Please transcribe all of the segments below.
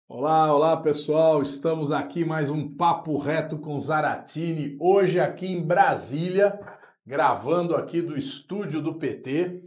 Olá, olá pessoal, estamos aqui mais um Papo Reto com Zaratini, hoje aqui em Brasília, gravando aqui do estúdio do PT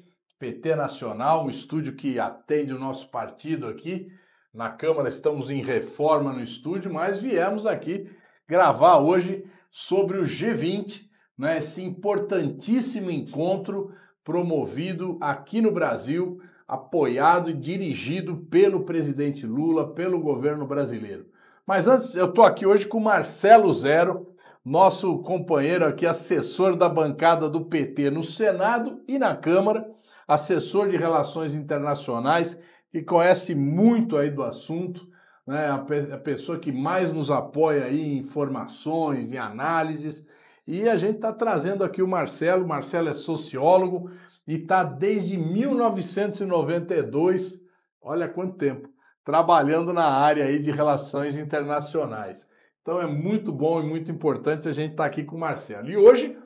Nacional, o estúdio que atende o nosso partido aqui. Na Câmara estamos em reforma no estúdio, mas viemos aqui gravar hoje sobre o G20, né, esse importantíssimo encontro promovido aqui no Brasil, apoiado e dirigido pelo presidente Lula, pelo governo brasileiro. Mas antes, eu estou aqui hoje com o Marcelo Zero, nosso companheiro aqui, assessor da bancada do PT no Senado e na Câmara, assessor de relações internacionais, que conhece muito aí do assunto, né? A pessoa que mais nos apoia aí em informações, em análises. E a gente está trazendo aqui o Marcelo. O Marcelo é sociólogo, e está desde 1992, olha quanto tempo, trabalhando na área aí de relações internacionais. Então é muito bom e muito importante a gente estar aqui com o Marcelo. E hoje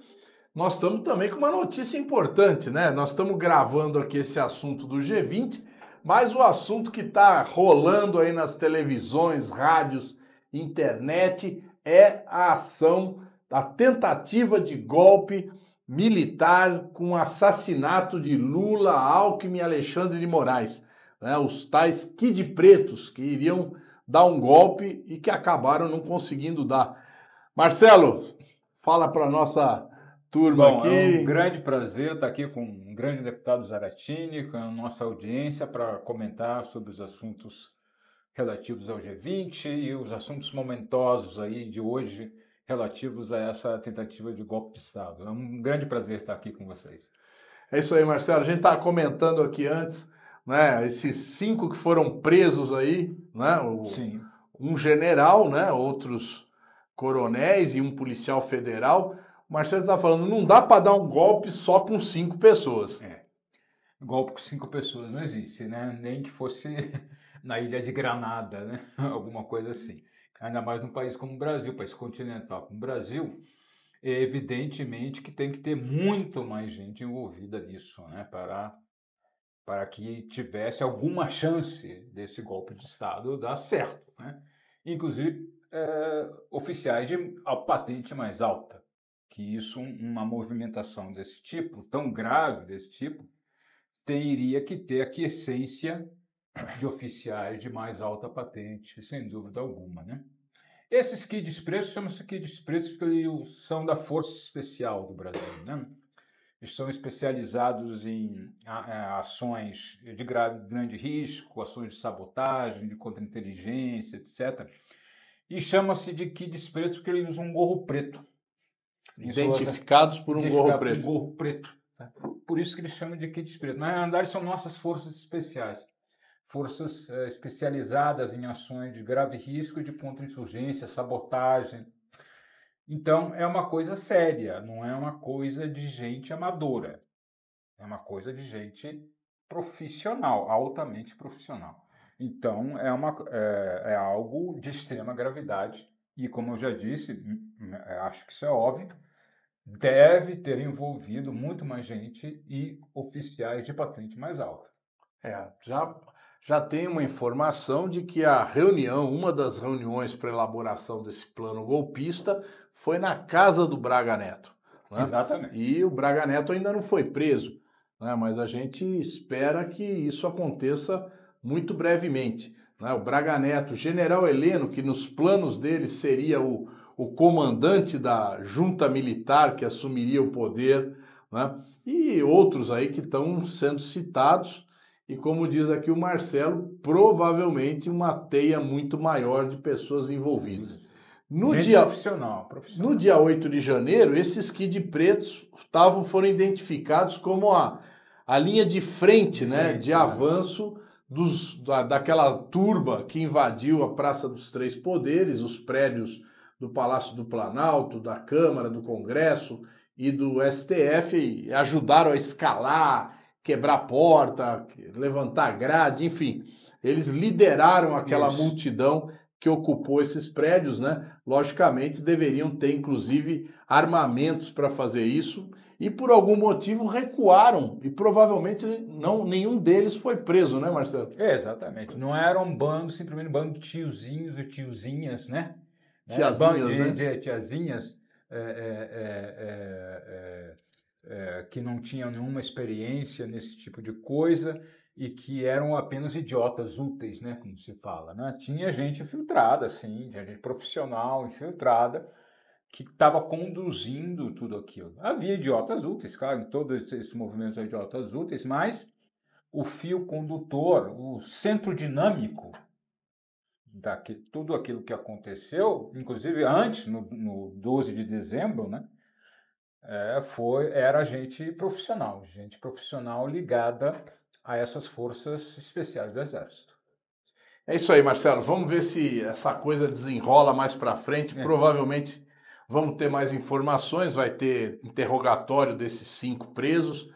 nós estamos também com uma notícia importante, né? Nós estamos gravando aqui esse assunto do G20, mas o assunto que está rolando aí nas televisões, rádios, internet é a ação, a tentativa de golpe militar com o assassinato de Lula, Alckmin e Alexandre de Moraes, né? Os tais Kid Pretos que iriam dar um golpe e que acabaram não conseguindo dar. Marcelo, fala para nossa turma aqui. É um grande prazer estar aqui com um grande deputado Zaratini, com a nossa audiência, para comentar sobre os assuntos relativos ao G20 e os assuntos momentosos aí de hoje relativos a essa tentativa de golpe de Estado. É um grande prazer estar aqui com vocês. É isso aí, Marcelo. A gente estava comentando aqui antes, né? Esses 5 que foram presos aí, né? Sim. Um general, né? Outros coronéis e um policial federal. O Marcelo está falando, não dá para dar um golpe só com 5 pessoas. Golpe com 5 pessoas não existe, né? Nem que fosse na ilha de Granada, né? Alguma coisa assim. Ainda mais num país como o Brasil, país continental como o Brasil, evidentemente que tem que ter muito mais gente envolvida nisso, né? Para que tivesse alguma chance desse golpe de Estado dar certo, né? Inclusive oficiais de patente mais alta, que uma movimentação desse tipo, tão grave desse tipo, teria que ter a quiescência de oficiais de mais alta patente, sem dúvida alguma, né? Esses kids pretos chamam-se kids pretos porque eles são da Força Especial do Brasil, né? Eles são especializados em ações de grande risco, ações de sabotagem, de contra-inteligência, etc. E chama-se de kids pretos porque eles usam um gorro preto. Identificados por um gorro preto. Um gorro preto. Tá? Por isso que eles chamam de kids pretos. Mas, na verdade, são nossas forças especiais. Forças especializadas em ações de grave risco e de contra-insurgência, sabotagem. Então, é uma coisa séria, não é uma coisa de gente amadora. É uma coisa de gente profissional, altamente profissional. Então, é algo de extrema gravidade e, como eu já disse, acho que isso é óbvio, deve ter envolvido muito mais gente e oficiais de patente mais alta. Já tem uma informação de que a reunião, uma das reuniões para elaboração desse plano golpista, foi na casa do Braga Neto. Né? Exatamente. E o Braga Neto ainda não foi preso, né? Mas a gente espera que isso aconteça muito brevemente. Né? O Braga Neto, o general Heleno, que nos planos dele seria o comandante da junta militar que assumiria o poder, né? E outros aí que estão sendo citados. E como diz aqui o Marcelo, provavelmente uma teia muito maior de pessoas envolvidas. Profissional. No dia 8 de janeiro, esses Kid Pretos foram identificados como a linha de frente, né, de avanço daquela turba que invadiu a Praça dos Três Poderes, os prédios do Palácio do Planalto, da Câmara, do Congresso e do STF, e ajudaram a escalar, quebrar porta, levantar grade, enfim. Eles lideraram aquela multidão que ocupou esses prédios, né? Logicamente deveriam ter, inclusive, armamentos para fazer isso e por algum motivo recuaram e provavelmente nenhum deles foi preso, né, Marcelo? Exatamente. Não era um bando, simplesmente um bando de tiozinhos e tiozinhas, né? Bando Tiazinhas, né? de tiazinhas que não tinham nenhuma experiência nesse tipo de coisa e que eram apenas idiotas úteis, né? Como se fala, né? Tinha gente infiltrada, sim, tinha gente profissional infiltrada que estava conduzindo tudo aquilo. Havia idiotas úteis, claro, em todos esses movimentos de idiotas úteis, mas o fio condutor, o centro dinâmico tudo aquilo que aconteceu, inclusive antes, no 12 de dezembro, né, era gente profissional ligada a essas forças especiais do Exército. É isso aí, Marcelo. Vamos ver se essa coisa desenrola mais para frente. Provavelmente vamos ter mais informações, vai ter interrogatório desses 5 presos.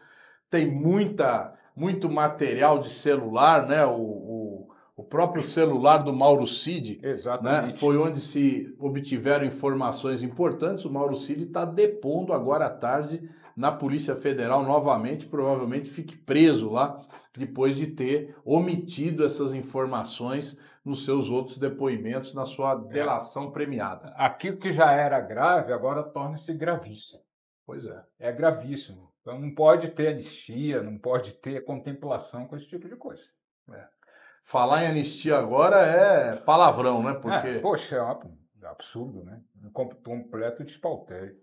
Tem muito material de celular, né? O próprio celular do Mauro Cid, né? Foi onde se obtiveram informações importantes. O Mauro Cid está depondo agora à tarde na Polícia Federal novamente, provavelmente fique preso lá depois de ter omitido essas informações nos seus outros depoimentos, na sua delação premiada. Aquilo que já era grave agora torna-se gravíssimo. Pois é. É gravíssimo. Então não pode ter anistia, não pode ter contemplação com esse tipo de coisa. Falar em anistia agora é palavrão, né? Porque... poxa, é um absurdo, né? Um completo despautério.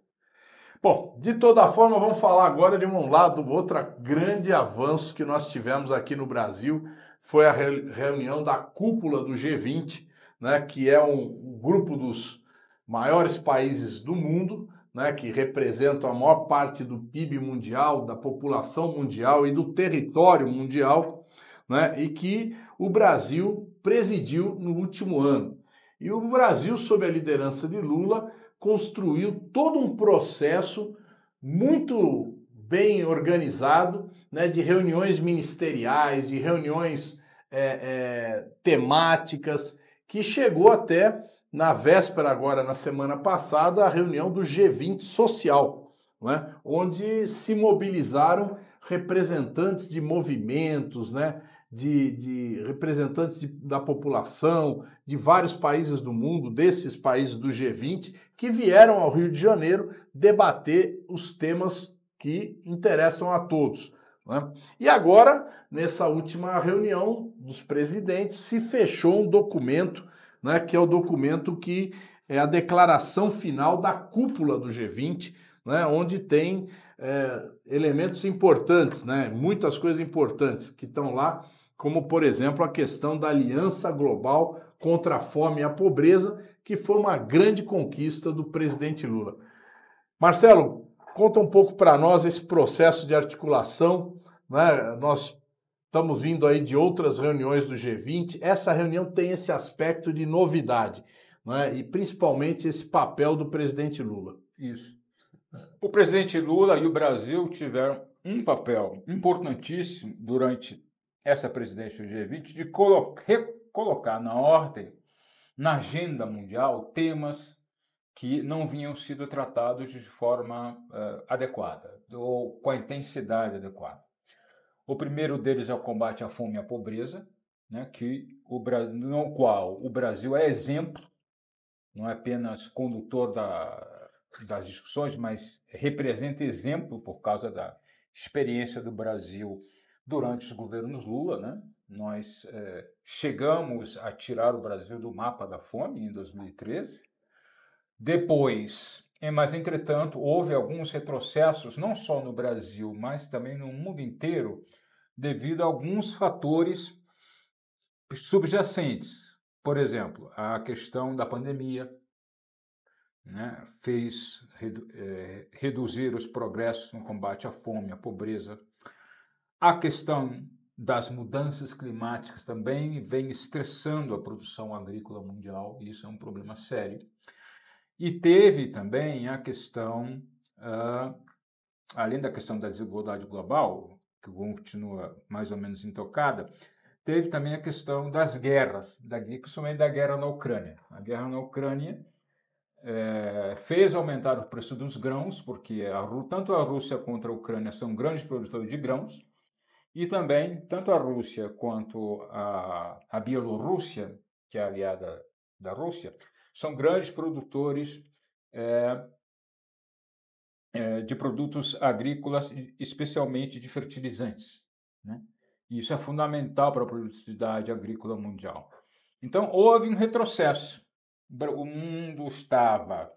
Bom, de toda forma, vamos falar agora de um lado, outro grande avanço que nós tivemos aqui no Brasil, foi a reunião da cúpula do G20, né, que é um grupo dos maiores países do mundo, né, que representam a maior parte do PIB mundial, da população mundial e do território mundial, né, e que o Brasil presidiu no último ano. E o Brasil, sob a liderança de Lula, construiu todo um processo muito bem organizado, né, de reuniões ministeriais, de reuniões temáticas, que chegou até, na véspera agora, na semana passada, a reunião do G20 Social, né, onde se mobilizaram representantes de movimentos, né, de representantes da população, de vários países do mundo, desses países do G20, que vieram ao Rio de Janeiro debater os temas que interessam a todos, né? E agora, nessa última reunião dos presidentes, se fechou um documento, né, que é o documento que é a declaração final da cúpula do G20, né, onde tem elementos importantes, né, muitas coisas importantes que estão lá, como, por exemplo, a questão da Aliança Global contra a Fome e a Pobreza, que foi uma grande conquista do presidente Lula. Marcelo, conta um pouco para nós esse processo de articulação, né? Nós estamos vindo aí de outras reuniões do G20, essa reunião tem esse aspecto de novidade, né? E principalmente esse papel do presidente Lula. Isso. O presidente Lula e o Brasil tiveram um papel importantíssimo durante essa presidência do G20 de recolocar na ordem, na agenda mundial, temas que não vinham sido tratados de forma adequada ou com a intensidade adequada. O primeiro deles é o combate à fome e à pobreza, né, no qual o Brasil é exemplo, não é apenas condutor das discussões, mas representa exemplo por causa da experiência do Brasil durante os governos Lula, né? Nós chegamos a tirar o Brasil do mapa da fome em 2013. Depois, mas entretanto, houve alguns retrocessos, não só no Brasil, mas também no mundo inteiro, devido a alguns fatores subjacentes. Por exemplo, a questão da pandemia, né, fez reduzir os progressos no combate à fome e à pobreza. A questão das mudanças climáticas também vem estressando a produção agrícola mundial, e isso é um problema sério. E teve também a questão, além da questão da desigualdade global, que continua mais ou menos intocada, teve também a questão das guerras, principalmente da guerra na Ucrânia. A guerra na Ucrânia fez aumentar o preço dos grãos, porque tanto a Rússia quanto a Ucrânia são grandes produtores de grãos, e também tanto a Rússia quanto a Bielorrússia, que é aliada da Rússia, são grandes produtores de produtos agrícolas, especialmente de fertilizantes, né? E isso é fundamental para a produtividade agrícola mundial. Então, houve um retrocesso. O mundo estava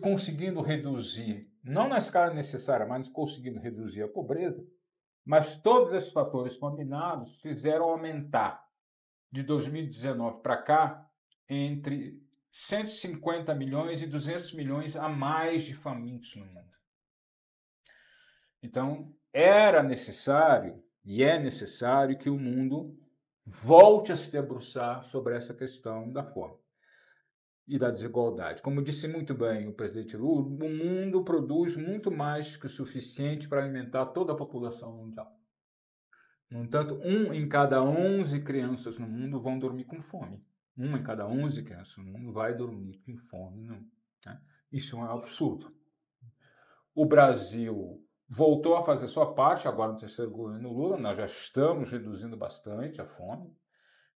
conseguindo reduzir, não na escala necessária, mas conseguindo reduzir a pobreza, mas todos esses fatores combinados fizeram aumentar, de 2019 para cá, entre 150 milhões e 200 milhões a mais de famintos no mundo. Então, era necessário, e é necessário, que o mundo volte a se debruçar sobre essa questão da fome e da desigualdade. Como disse muito bem o presidente Lula, o mundo produz muito mais que o suficiente para alimentar toda a população mundial. No entanto, 1 em cada 11 crianças no mundo vão dormir com fome. 1 em cada 11 crianças no mundo vai dormir com fome, né? Isso é um absurdo. O Brasil voltou a fazer sua parte, agora no terceiro governo Lula, nós já estamos reduzindo bastante a fome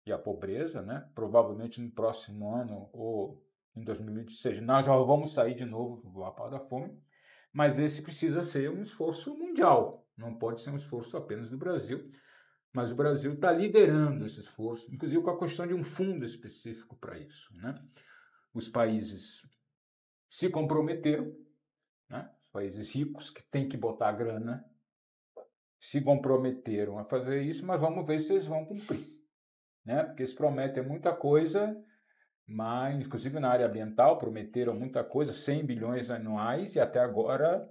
e a pobreza, né? Provavelmente no próximo ano ou em 2026 nós já vamos sair de novo do mapa da fome, mas esse precisa ser um esforço mundial, não pode ser um esforço apenas do Brasil, mas o Brasil está liderando esse esforço, inclusive com a questão de um fundo específico para isso, né? Os países se comprometeram, né? Os países ricos que têm que botar a grana se comprometeram a fazer isso, mas vamos ver se eles vão cumprir, né? Porque eles prometem muita coisa, mas, inclusive na área ambiental, prometeram muita coisa, 100 bilhões anuais, e até agora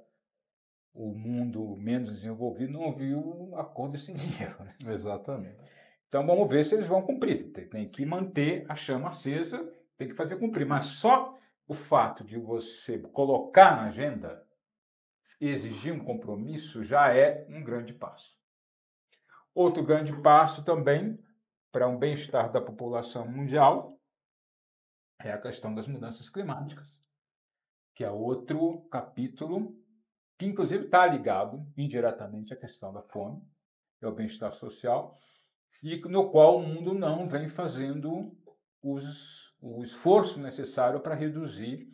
o mundo menos desenvolvido não viu a cor desse dinheiro, né? Exatamente. Então vamos ver se eles vão cumprir. Tem que manter a chama acesa, tem que fazer cumprir. Mas só o fato de você colocar na agenda, exigir um compromisso, já é um grande passo. Outro grande passo também para um bem-estar da população mundial é a questão das mudanças climáticas, que é outro capítulo que, inclusive, está ligado indiretamente à questão da fome e ao bem-estar social, e no qual o mundo não vem fazendo o esforço necessário para reduzir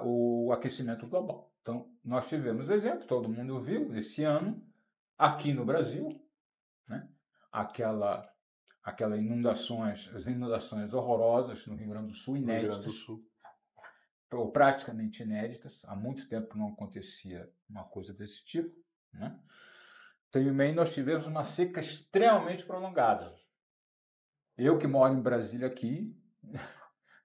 o aquecimento global. Então, nós tivemos exemplo, todo mundo viu, esse ano, aqui no Brasil, né, as inundações horrorosas no Rio Grande do Sul, inéditas, ou praticamente inéditas, há muito tempo não acontecia uma coisa desse tipo, né? Também nós tivemos uma seca extremamente prolongada. Eu que moro em Brasília aqui,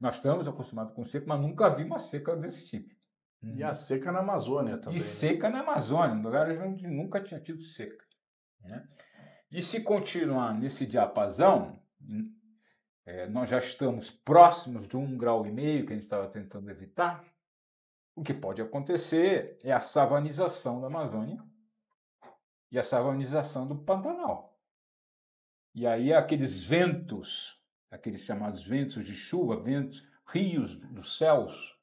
nós estamos acostumados com seca, mas nunca vi uma seca desse tipo. E a seca na Amazônia também. E seca na Amazônia, lugares onde nunca tinha tido seca, né? E se continuar nesse diapasão, nós já estamos próximos de 1,5 graus que a gente estava tentando evitar. O que pode acontecer é a savanização da Amazônia e a savanização do Pantanal. E aí aqueles ventos, aqueles chamados ventos de chuva, rios dos céus,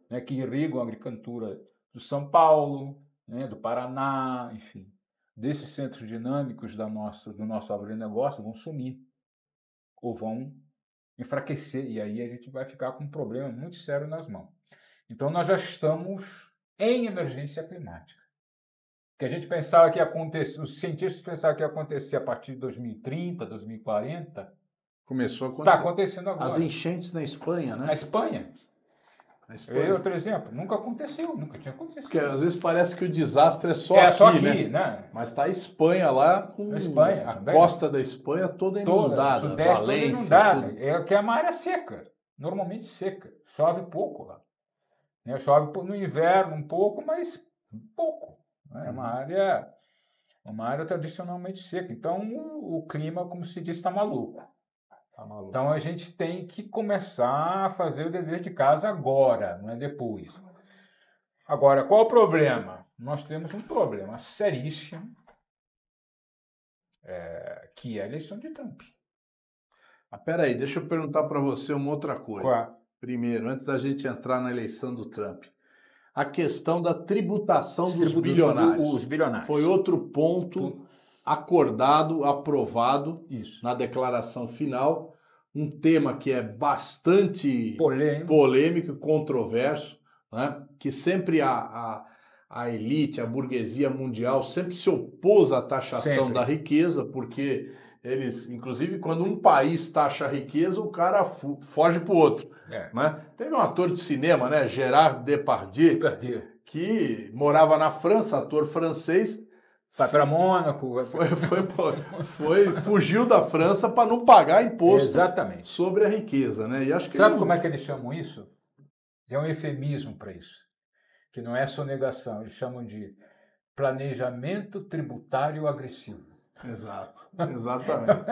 né, que irrigam a agricultura do São Paulo, né, do Paraná, enfim, desses centros dinâmicos do nosso agronegócio vão sumir ou vão enfraquecer, e aí a gente vai ficar com um problema muito sério nas mãos. Então nós já estamos em emergência climática. O que a gente pensava que ia acontecer, os cientistas pensavam que ia acontecer a partir de 2030, 2040, começou a acontecer. Está acontecendo agora. As enchentes na Espanha, né? Na Espanha. Outro exemplo, nunca aconteceu, nunca tinha acontecido. Porque às vezes parece que o desastre é só aqui, né? Mas está a Espanha lá, a costa da Espanha toda inundada, Sudeste toda inundada. É que é uma área seca, normalmente seca. Chove pouco lá. Né? Chove no inverno um pouco, mas pouco. Né? É uma área tradicionalmente seca. Então o clima, como se diz, está maluco. Então a gente tem que começar a fazer o dever de casa agora, não é depois. Agora, qual o problema? Nós temos um problema seríssimo que é a eleição de Trump. Peraí, deixa eu perguntar para você uma outra coisa. Qual? Primeiro, antes da gente entrar na eleição do Trump, a questão da tributação dos bilionários. Os bilionários. Foi outro ponto acordado, aprovado Isso. na declaração final. Um tema que é bastante polêmico e controverso, né? Que sempre a elite, a burguesia mundial sempre se opôs à taxação da riqueza, porque eles, inclusive, quando um país taxa a riqueza, o cara foge para o outro. Né? Teve um ator de cinema, né? Gerard Depardieu, que morava na França, ator francês. Vai para Mônaco. Fugiu da França para não pagar imposto Exatamente. sobre a riqueza. Né? E acho que sabe como é que eles chamam isso? É um eufemismo para isso, que não é sonegação, eles chamam de planejamento tributário agressivo. Exato, exatamente.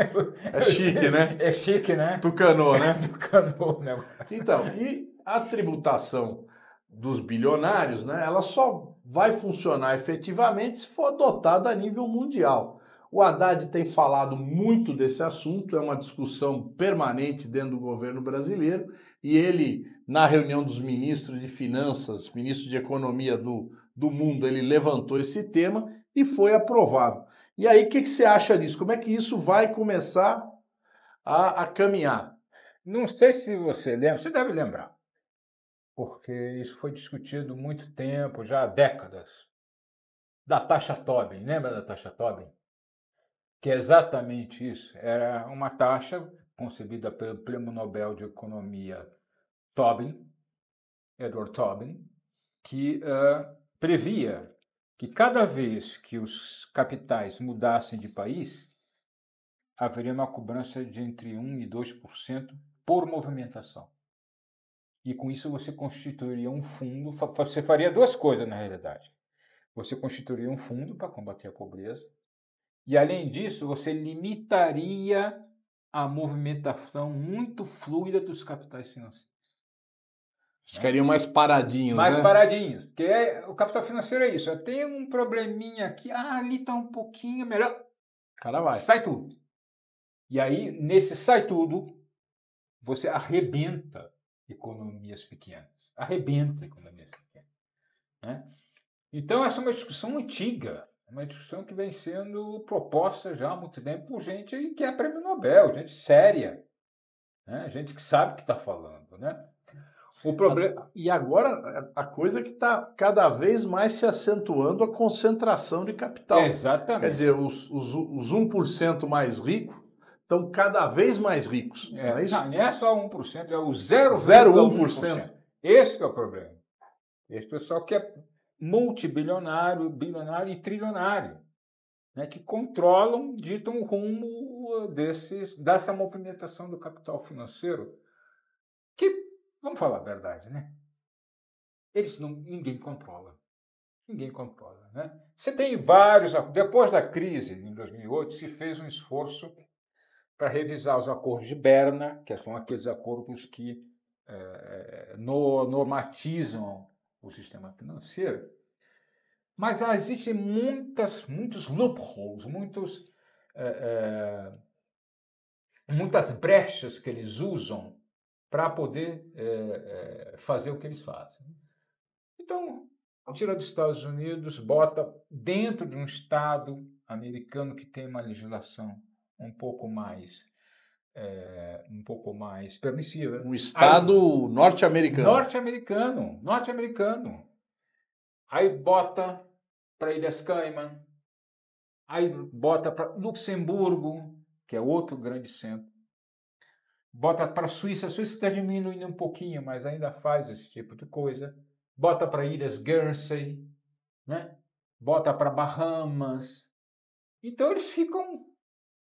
É chique, né? É chique, né? Tucanou, né? Tucanou o negócio. Então, e a tributação dos bilionários, né? Ela só vai funcionar efetivamente se for adotada a nível mundial. O Haddad tem falado muito desse assunto, é uma discussão permanente dentro do governo brasileiro, e ele, na reunião dos ministros de finanças, ministros de economia do mundo, ele levantou esse tema e foi aprovado. E aí, o que você acha disso? Como é que isso vai começar a caminhar? Não sei se você lembra, você deve lembrar, porque isso foi discutido muito tempo, já há décadas, da taxa Tobin. Lembra da taxa Tobin? Que é exatamente isso. Era uma taxa concebida pelo Prêmio Nobel de Economia Tobin, Edward Tobin, que previa que cada vez que os capitais mudassem de país, haveria uma cobrança de entre 1% e 2% por movimentação. E com isso você constituiria um fundo, você faria duas coisas na realidade. Você constituiria um fundo para combater a pobreza, e além disso você limitaria a movimentação muito fluida dos capitais financeiros. Ficariam mais paradinhos, mais né? paradinhos, porque o capital financeiro é isso. Eu tenho um probleminha aqui, ali está um pouquinho melhor. O cara vai. Sai tudo. E aí, nesse sai tudo, você arrebenta economias pequenas. Arrebenta economias pequenas. Né? Então, essa é uma discussão antiga. Uma discussão que vem sendo proposta já há muito tempo por gente que é prêmio Nobel, gente séria. Né? Gente que sabe o que está falando, né? O problema... E agora, a coisa que está cada vez mais se acentuando a concentração de capital. Exatamente. Quer dizer, os 1% mais ricos estão cada vez mais ricos. Não é isso? Não é só 1%, é o 0,1%. Esse que é o problema. Esse pessoal que é multibilionário, bilionário e trilionário, né, que controlam, ditam o rumo dessa movimentação do capital financeiro, que, vamos falar a verdade, né? Ninguém controla. Ninguém controla, né? Você tem vários... Depois da crise, em 2008, se fez um esforço para revisar os acordos de Berna, que são aqueles acordos que normatizam o sistema financeiro. Mas existem muitos loopholes, muitas brechas que eles usam para poder fazer o que eles fazem. Então, tira dos Estados Unidos, bota dentro de um estado americano que tem uma legislação um pouco mais permissiva. Um estado norte-americano. Norte-americano. Aí bota para Ilhas Cayman, aí bota para Luxemburgo, que é outro grande centro, bota para a Suíça está diminuindo um pouquinho, mas ainda faz esse tipo de coisa, bota para Ilhas Guernsey, né? Bota para Bahamas. Então eles ficam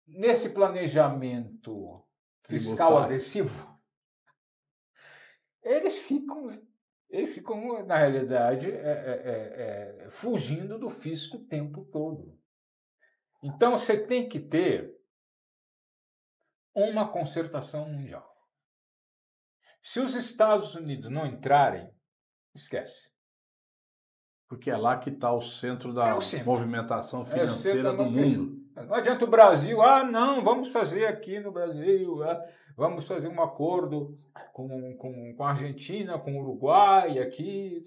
nesse planejamento fiscal agressivo, eles ficam, na realidade, fugindo do fisco o tempo todo. Então, você tem que ter uma concertação mundial. Se os Estados Unidos não entrarem, esquece. Porque é lá que está o centro da movimentação financeira do mundo. Não adianta o Brasil, não, vamos fazer aqui no Brasil, vamos fazer um acordo com a Argentina, com o Uruguai, aqui.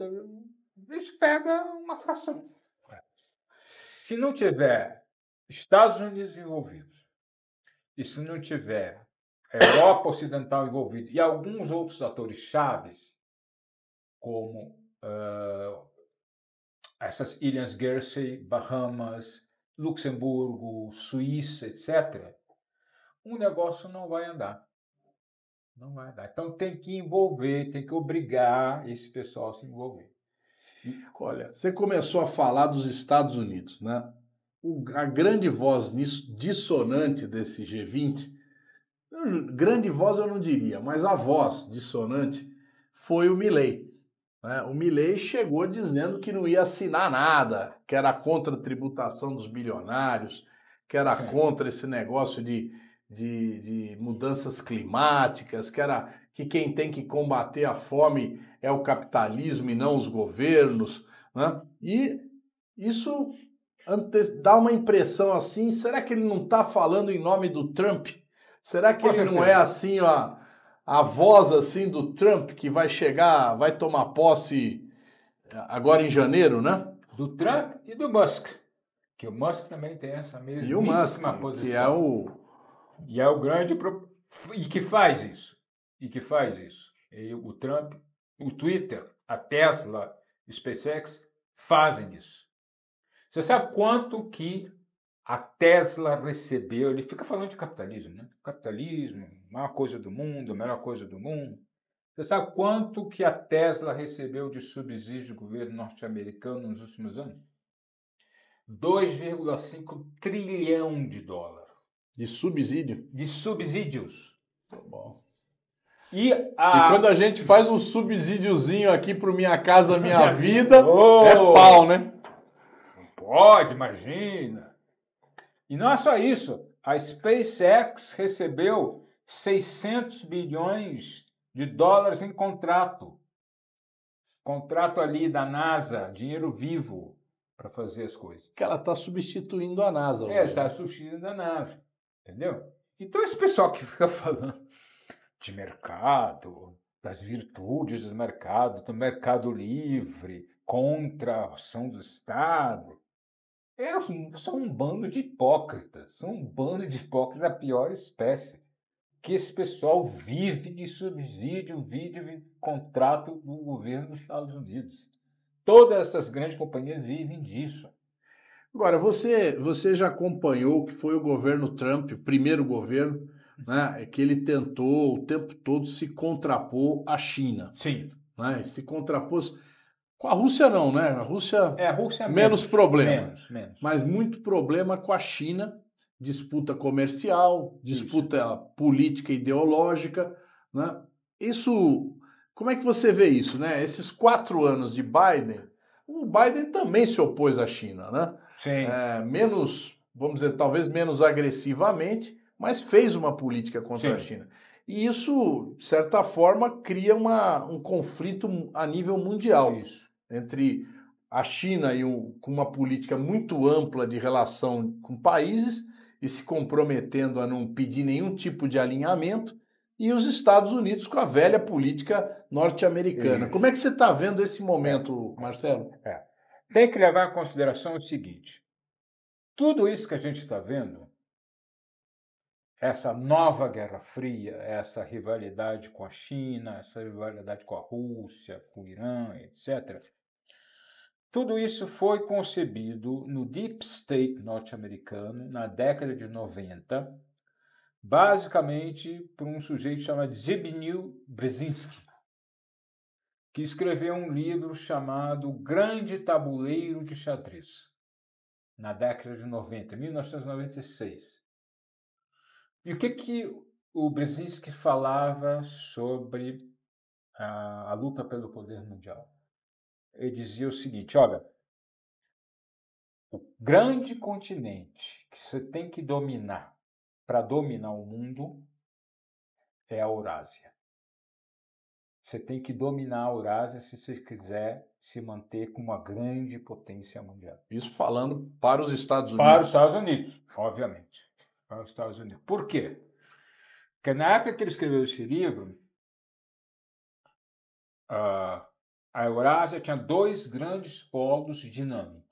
Isso pega uma fração. Se não tiver Estados Unidos envolvidos, e se não tiver Europa Ocidental envolvida e alguns outros atores chaves, como essas Ilhas Guernsey, Bahamas, Luxemburgo, Suíça, etc., o negócio não vai andar. Não vai andar. Então tem que envolver, tem que obrigar esse pessoal a se envolver. Olha, você começou a falar dos Estados Unidos, né? A grande voz dissonante desse G20, grande voz eu não diria, mas a voz dissonante foi o Milei. Né? O Milei chegou dizendo que não ia assinar nada, que era contra a tributação dos bilionários, que era contra esse negócio de mudanças climáticas, que quem tem que combater a fome é o capitalismo e não os governos. Né? E isso dá uma impressão assim, será que ele não está falando em nome do Trump? Será que ele não é assim, ó, a voz assim do Trump que vai chegar, vai tomar posse agora em janeiro, né? Do Trump e do Musk, que o Musk também tem essa mesmíssima posição. Que é o... E é o grande... E que faz isso. O Trump, o Twitter, a Tesla, o SpaceX fazem isso. Você sabe quanto que a Tesla recebeu? Ele fica falando de capitalismo, né? Capitalismo, a maior coisa do mundo, a melhor coisa do mundo. Você sabe quanto que a Tesla recebeu de subsídio do governo norte-americano nos últimos anos? 2,5 trilhão de dólares. De subsídio? De subsídios. Tá bom. E quando a gente faz um subsídiozinho aqui pro Minha Casa Minha Vida, é pau, né? Não pode, imagina. E não é só isso. A SpaceX recebeu 600 bilhões de dólares em contrato. Contrato ali da NASA, dinheiro vivo para fazer as coisas. Que ela está substituindo a NASA. Está substituindo a NASA. Entendeu? Então esse pessoal que fica falando de mercado, das virtudes do mercado livre, contra a ação do Estado, são um bando de hipócritas. São um bando de hipócritas da pior espécie. Que esse pessoal vive de subsídio, vive de contrato do governo dos Estados Unidos. Todas essas grandes companhias vivem disso. Agora, você já acompanhou o que foi o governo Trump, o primeiro governo, né, que ele tentou o tempo todo se contrapor à China. Sim. Né, se contrapôs... Com a Rússia não, né? A Rússia menos problema. Menos. Mas muito problema com a China, disputa comercial, disputa política ideológica, né? Isso, como é que você vê isso, né? Esses 4 anos de Biden, o Biden também se opôs à China, né? Sim. Menos, vamos dizer, talvez menos agressivamente, mas fez uma política contra a China. E isso, de certa forma, cria um conflito a nível mundial entre a China com uma política muito ampla de relação com países e se comprometendo a não pedir nenhum tipo de alinhamento, e os Estados Unidos com a velha política norte-americana. Como é que você está vendo esse momento, Marcelo? Tem que levar em consideração o seguinte: tudo isso que a gente está vendo, essa nova Guerra Fria, essa rivalidade com a China, essa rivalidade com a Rússia, com o Irã, etc., tudo isso foi concebido no Deep State norte-americano na década de 90, basicamente por um sujeito chamado Zbigniew Brzezinski, que escreveu um livro chamado Grande Tabuleiro de Xadrez, na década de 90, 1996. E o que o Brzezinski falava sobre a luta pelo poder mundial? Ele dizia o seguinte: olha, o grande continente que você tem que dominar para dominar o mundo é a Eurásia. Você tem que dominar a Eurásia se você quiser se manter como uma grande potência mundial. Isso falando para os Estados Unidos. Para os Estados Unidos, obviamente. Para os Estados Unidos. Por quê? Porque na época que ele escreveu esse livro, a Eurásia tinha dois grandes polos dinâmicos.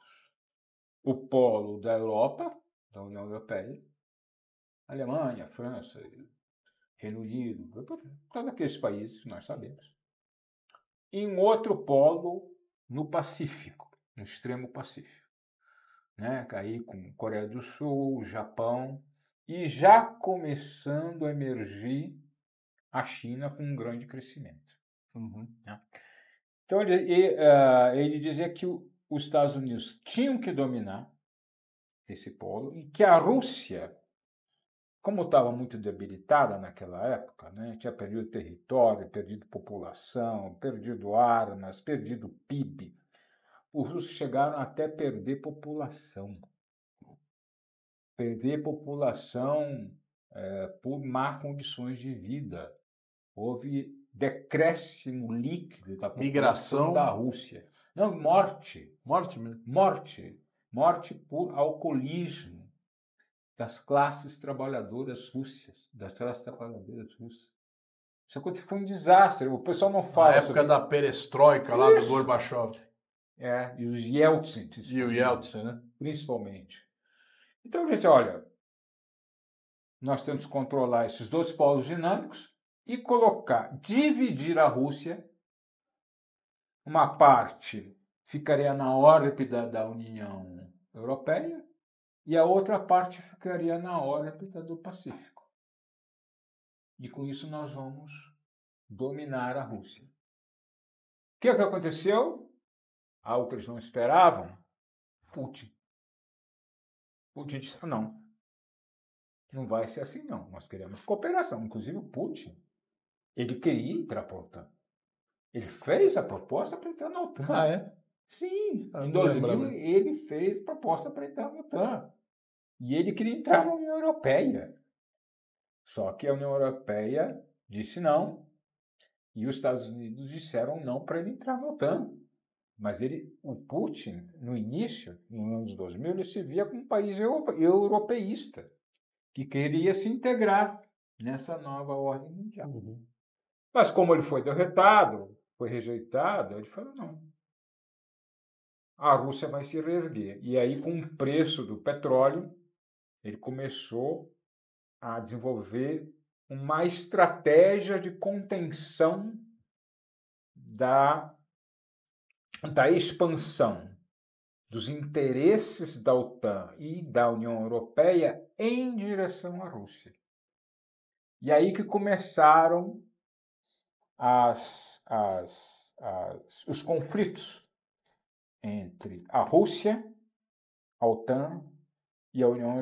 O polo da Europa, da União Europeia, Alemanha, França, Reino Unido, todos aqueles países que nós sabemos. E um outro polo no Pacífico, no extremo Pacífico. Né? Aí com Coreia do Sul, Japão, e já começando a emergir a China com um grande crescimento. Né? Então ele dizia que os Estados Unidos tinham que dominar esse polo e que a Rússia, como estava muito debilitada naquela época, né, tinha perdido território, perdido população, perdido armas, perdido PIB, os russos chegaram até perder população. Perder população por má condições de vida. Houve decréscimo líquido da população migração da Rússia. Não, morte. Morte mesmo. Morte por alcoolismo das classes trabalhadoras russas. Isso aconteceu, foi um desastre. O pessoal não fala. Na época da perestroika lá do Gorbachev. E os Yeltsin. E o Yeltsin, né? Principalmente. Então, gente, olha, nós temos que controlar esses dois polos dinâmicos e dividir a Rússia. Uma parte ficaria na órbita da União Europeia e a outra parte ficaria na órbita do Pacífico. E com isso nós vamos dominar a Rússia. O que aconteceu? Algo que eles não esperavam? Putin disse, não vai ser assim não, nós queremos cooperação. Inclusive o Putin, ele queria entrar para a OTAN. Ele fez a proposta para entrar na OTAN. Ah, é? Sim, em 2000 ele fez proposta para entrar na OTAN. E ele queria entrar na União Europeia. Só que a União Europeia disse não, e os Estados Unidos disseram não para ele entrar na OTAN. Mas o Putin, no início, nos anos 2000, ele se via como um país europeísta, que queria se integrar nessa nova ordem mundial. Mas como ele foi derrotado, foi rejeitado, ele falou, não. A Rússia vai se reerguer. E aí, com o preço do petróleo, ele começou a desenvolver uma estratégia de contenção da expansão dos interesses da OTAN e da União Europeia em direção à Rússia. E aí que começaram os conflitos entre a Rússia, a OTAN e a União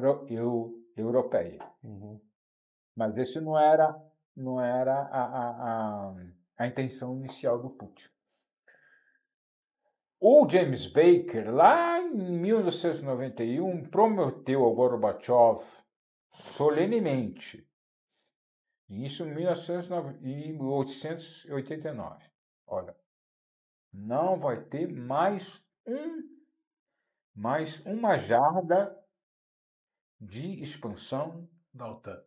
Europeia. Mas esse não era a intenção inicial do Putin. O James Baker, lá em 1991, prometeu ao Gorbachev solenemente, isso em 1889, olha, não vai ter mais uma jarda de expansão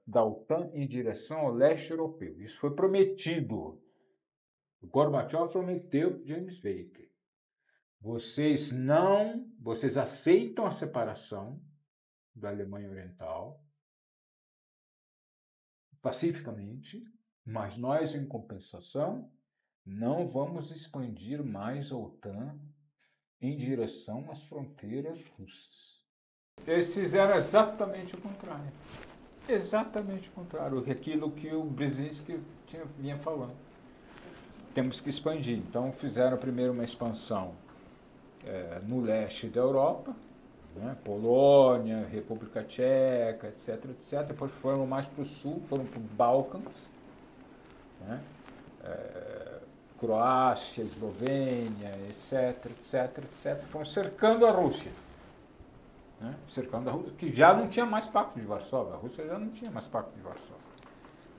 da OTAN em direção ao leste europeu. Isso foi prometido. O Gorbachev prometeu para James Baker. Vocês aceitam a separação da Alemanha Oriental pacificamente, mas nós, em compensação, não vamos expandir mais a OTAN em direção às fronteiras russas. Eles fizeram exatamente o contrário. Exatamente o contrário, aquilo que o Brzezinski vinha falando. Temos que expandir. Então, fizeram primeiro uma expansão no leste da Europa, né? Polônia, República Tcheca, etc., etc. Depois foram mais para o sul, foram para os Balcãs, né? Croácia, Eslovênia, etc., etc., etc. Foram cercando a Rússia. Né? Cercando a Rússia, que já não tinha mais Pacto de Varsóvia. A Rússia já não tinha mais Pacto de Varsóvia.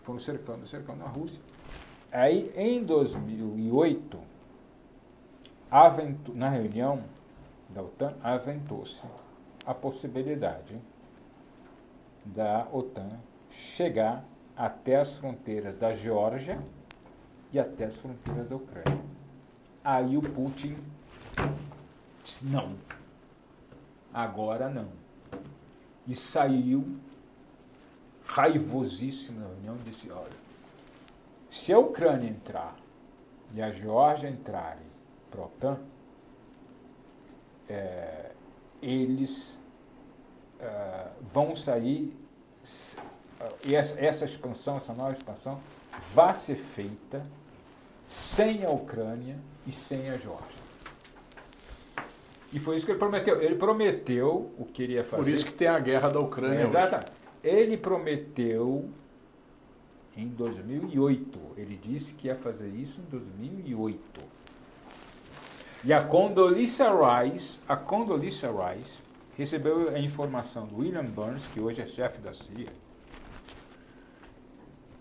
Foram cercando a Rússia. Aí, em 2008, na reunião da OTAN, aventou-se a possibilidade da OTAN chegar até as fronteiras da Geórgia e até as fronteiras da Ucrânia. Aí o Putin disse, não, agora não. E saiu raivosíssimo na reunião e disse, olha, se a Ucrânia entrar e a Geórgia entrarem para a OTAN, eles vão sair, e essa expansão, essa nova expansão, vai ser feita sem a Ucrânia e sem a Geórgia. E foi isso que ele prometeu. Ele prometeu o que iria fazer. Por isso que tem a guerra da Ucrânia hoje. Exatamente. Ele prometeu em 2008. Ele disse que ia fazer isso em 2008. E a Condoleezza Rice recebeu a informação do William Burns, que hoje é chefe da CIA,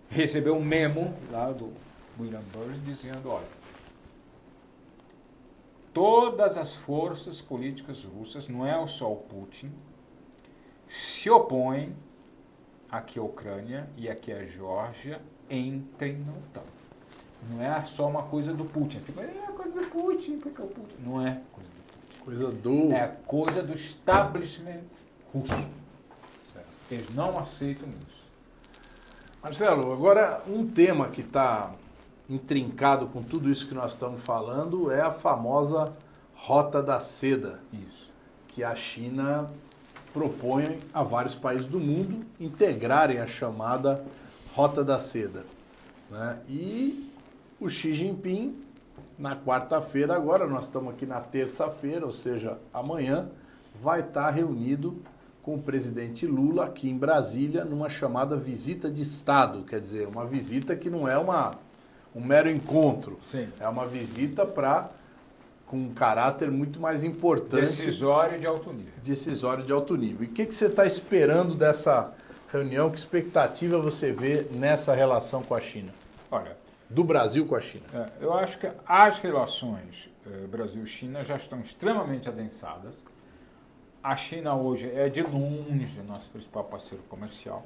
recebeu um memo lá do William Burns dizendo, olha, todas as forças políticas russas, não é só o Putin, se opõem a que a Ucrânia e a que a Geórgia entrem na OTAN. Não é só uma coisa do Putin. Fica, coisa do Putin, porque é o Putin. Não é coisa do Putin. Coisa do... É coisa do establishment russo. Certo. Eles não aceitam isso. Marcelo, agora um tema que está intrincado com tudo isso que nós estamos falando é a famosa Rota da Seda. Isso. Que a China propõe a vários países do mundo integrarem a chamada Rota da Seda, né? E o Xi Jinping, na quarta-feira agora, nós estamos aqui na terça-feira, ou seja, amanhã, vai estar reunido com o presidente Lula aqui em Brasília numa chamada visita de Estado, quer dizer, uma visita que não é um mero encontro, Sim. É uma visita com um caráter muito mais importante. Decisório de alto nível. Decisório de alto nível. E o que você está esperando dessa reunião? Que expectativa você vê nessa relação com a China? Olha, do Brasil com a China? Eu acho que as relações Brasil-China já estão extremamente adensadas. A China hoje é de longe nosso principal parceiro comercial,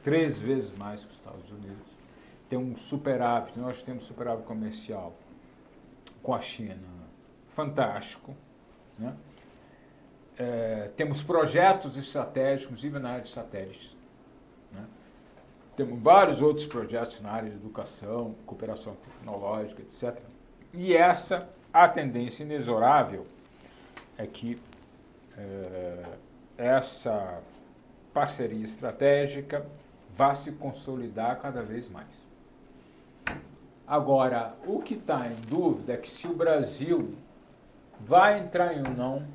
3 vezes mais que os Estados Unidos. Tem um superávit, nós temos superávit comercial com a China fantástico, né? Temos projetos estratégicos, inclusive na área de satélites, né? Temos vários outros projetos na área de educação, cooperação tecnológica, etc. E a tendência inexorável é que essa parceria estratégica vai se consolidar cada vez mais. Agora, o que está em dúvida é que se o Brasil vai entrar ou não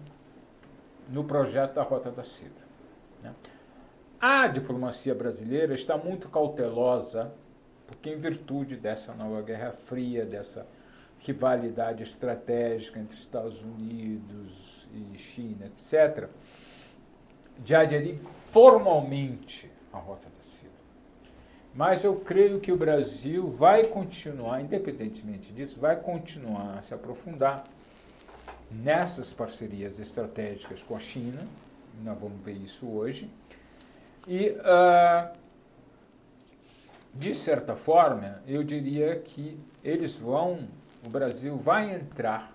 no projeto da Rota da Seda, né? A diplomacia brasileira está muito cautelosa, porque em virtude dessa nova Guerra Fria, dessa rivalidade estratégica entre Estados Unidos e China, etc., de aderir formalmente à Rota da Seda. Mas eu creio que o Brasil vai continuar, independentemente disso, vai continuar a se aprofundar nessas parcerias estratégicas com a China, nós vamos ver isso hoje, e, de certa forma, eu diria que o Brasil vai entrar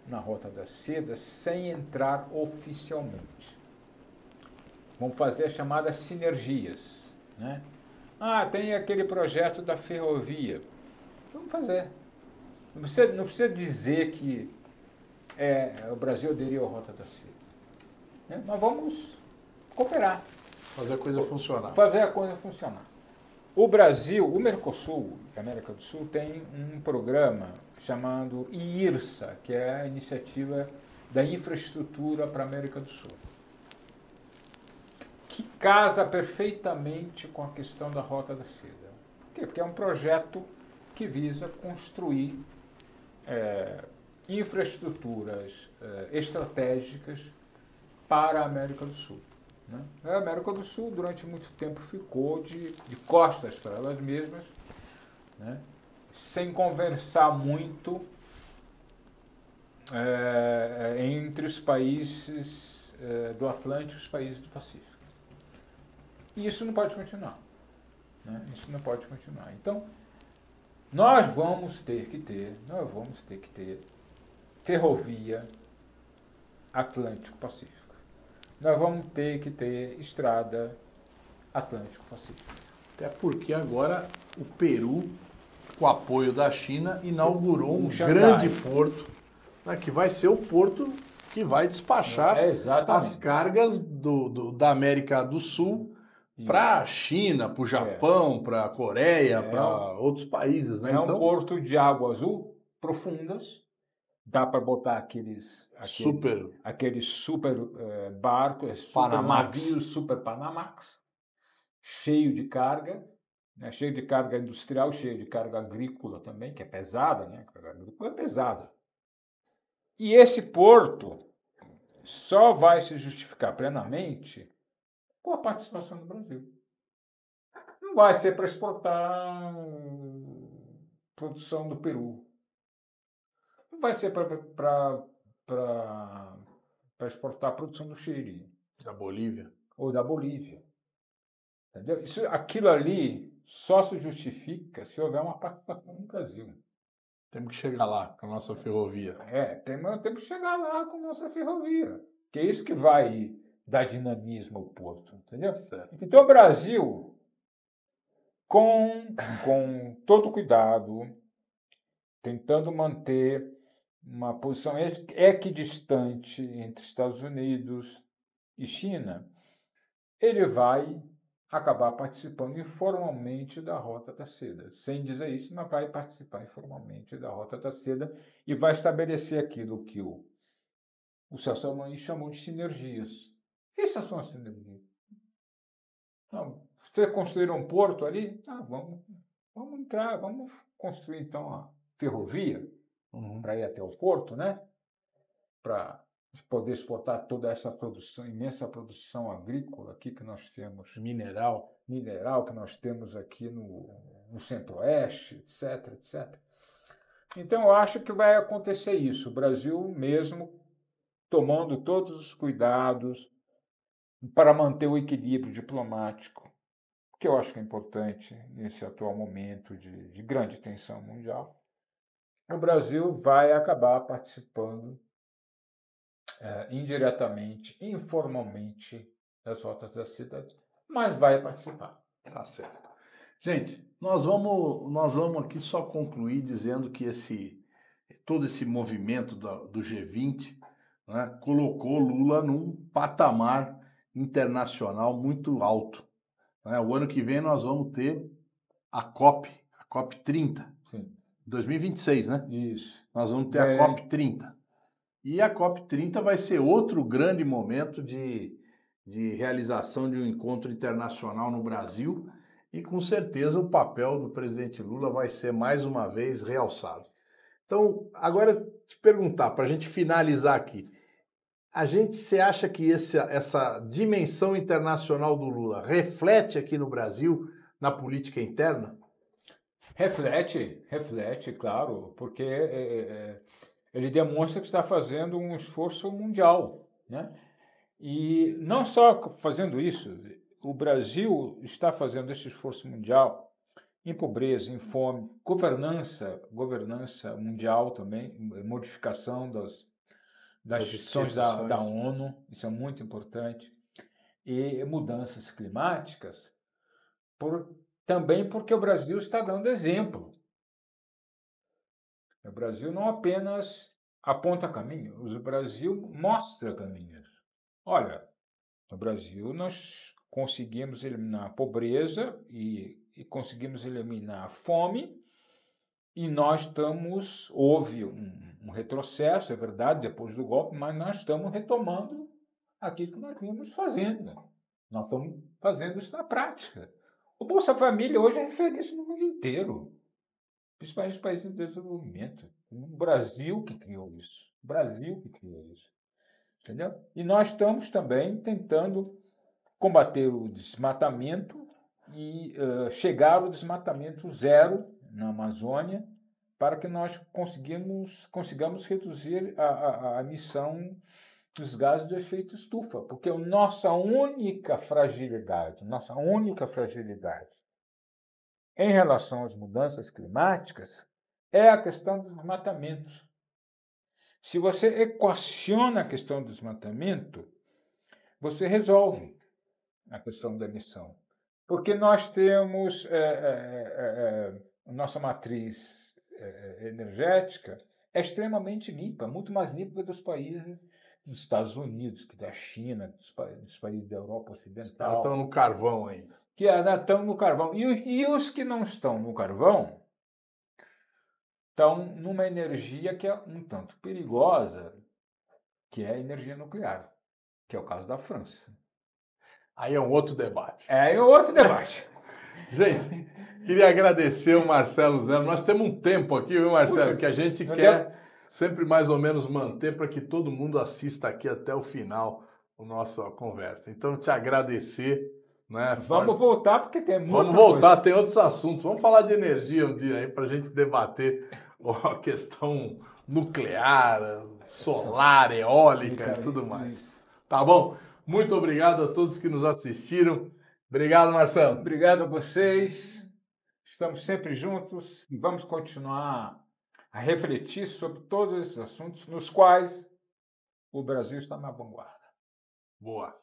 na Rota da Seda sem entrar oficialmente. Vamos fazer as chamadas sinergias, né? Tem aquele projeto da ferrovia. Vamos fazer. Não precisa dizer que o Brasil aderiu à Rota da Seda, né? Mas vamos cooperar. Fazer a coisa funcionar. Fazer a coisa funcionar. O Brasil, o Mercosul, a América do Sul, tem um programa chamado IRSA, que é a Iniciativa da Infraestrutura para a América do Sul, que casa perfeitamente com a questão da Rota da Seda. Por quê? Porque é um projeto que visa construir infraestruturas estratégicas para a América do Sul, né? A América do Sul, durante muito tempo, ficou de costas para elas mesmas, né? Sem conversar muito entre os países do Atlântico e os países do Pacífico. E isso não pode continuar. Né? Isso não pode continuar. Então, nós vamos ter que ter ferrovia Atlântico-Pacífico. Nós vamos ter que ter estrada Atlântico-Pacífico. Até porque agora o Peru, com o apoio da China, inaugurou um grande porto, né, que vai ser o porto que vai despachar as cargas da América do Sul para a China, para o Japão, para a Coreia, para outros países. Né? É um porto de água azul profundas. Dá para botar aqueles super barcos, super navios, super Panamax, cheio de carga, né? Cheio de carga industrial, cheio de carga agrícola também, que é pesada, né? A carga agrícola é pesada. E esse porto só vai se justificar plenamente com a participação do Brasil. Não vai ser para exportar produção do Peru. Vai ser para exportar a produção do Chile. Da Bolívia. Ou da Bolívia. Entendeu? Aquilo ali só se justifica se houver uma participação no Brasil. Temos que chegar lá com a nossa ferrovia. Temos que chegar lá com a nossa ferrovia. Que é isso que vai dar dinamismo ao porto. Entendeu? Certo. Então o Brasil, com todo cuidado, tentando manter uma posição equidistante entre Estados Unidos e China, ele vai acabar participando informalmente da Rota da Seda. Sem dizer isso, mas vai participar informalmente da Rota da Seda e vai estabelecer aquilo que o Celso Amorim chamou de sinergias. Essas são as sinergias. Não, você construir um porto ali, vamos entrar, vamos construir então a ferrovia para ir até o porto, né? Para poder exportar toda essa produção, imensa produção agrícola aqui que nós temos, mineral que nós temos aqui no Centro-Oeste, etc. Então, eu acho que vai acontecer isso. O Brasil mesmo tomando todos os cuidados para manter o equilíbrio diplomático, que eu acho que é importante nesse atual momento de grande tensão mundial. O Brasil vai acabar participando indiretamente, informalmente, das rotas da cidade, mas vai participar. Tá certo. Gente, nós vamos aqui só concluir dizendo que todo esse movimento do G20, né, colocou Lula num patamar internacional muito alto. Né? O ano que vem nós vamos ter a COP 30. Sim. 2026, né? Isso. Nós vamos ter a COP 30. E a COP 30 vai ser outro grande momento de realização de um encontro internacional no Brasil e com certeza o papel do presidente Lula vai ser mais uma vez realçado. Então, agora te perguntar, para a gente finalizar aqui, você acha que essa dimensão internacional do Lula reflete aqui no Brasil, na política interna? Reflete, claro, porque ele demonstra que está fazendo um esforço mundial, né? E não só fazendo isso, o Brasil está fazendo esse esforço mundial em pobreza, em fome, governança mundial também, modificação das instituições da ONU, isso é muito importante, e mudanças climáticas, também porque o Brasil está dando exemplo. O Brasil não apenas aponta caminho, o Brasil mostra caminhos. Olha, no Brasil nós conseguimos eliminar a pobreza e conseguimos eliminar a fome, e houve um retrocesso, é verdade, depois do golpe, mas nós estamos retomando aquilo que nós vimos fazendo. Nós estamos fazendo isso na prática. O Bolsa Família hoje é referência no mundo inteiro, principalmente nos países em desenvolvimento. O Brasil que criou isso. Entendeu? E nós estamos também tentando combater o desmatamento e chegar ao desmatamento zero na Amazônia, para que nós consigamos reduzir a emissão dos gases do efeito estufa, porque a nossa única fragilidade em relação às mudanças climáticas é a questão do desmatamento. Se você equaciona a questão do desmatamento, você resolve a questão da emissão. Porque nós temos nossa matriz energética é extremamente limpa, muito mais limpa dos países dos Estados Unidos, que da China, dos países da Europa Ocidental. Estão no carvão ainda. Que ainda estão no carvão. E os que não estão no carvão estão numa energia que é um tanto perigosa, que é a energia nuclear, que é o caso da França. Aí é um outro debate. Gente, queria agradecer o Marcelo Zeno. Nós temos um tempo aqui, viu, Marcelo, que a gente quer sempre mais ou menos manter para que todo mundo assista aqui até o final a nossa conversa. Então, te agradecer. Né? Vamos voltar, porque tem muita Vamos voltar, tem outros assuntos. Vamos falar de energia um dia aí para a gente debater a questão nuclear, solar, eólica e tudo mais. Tá bom? Muito obrigado a todos que nos assistiram. Obrigado, Marcelo. Obrigado a vocês. Estamos sempre juntos e vamos continuar a refletir sobre todos esses assuntos nos quais o Brasil está na vanguarda. Boa.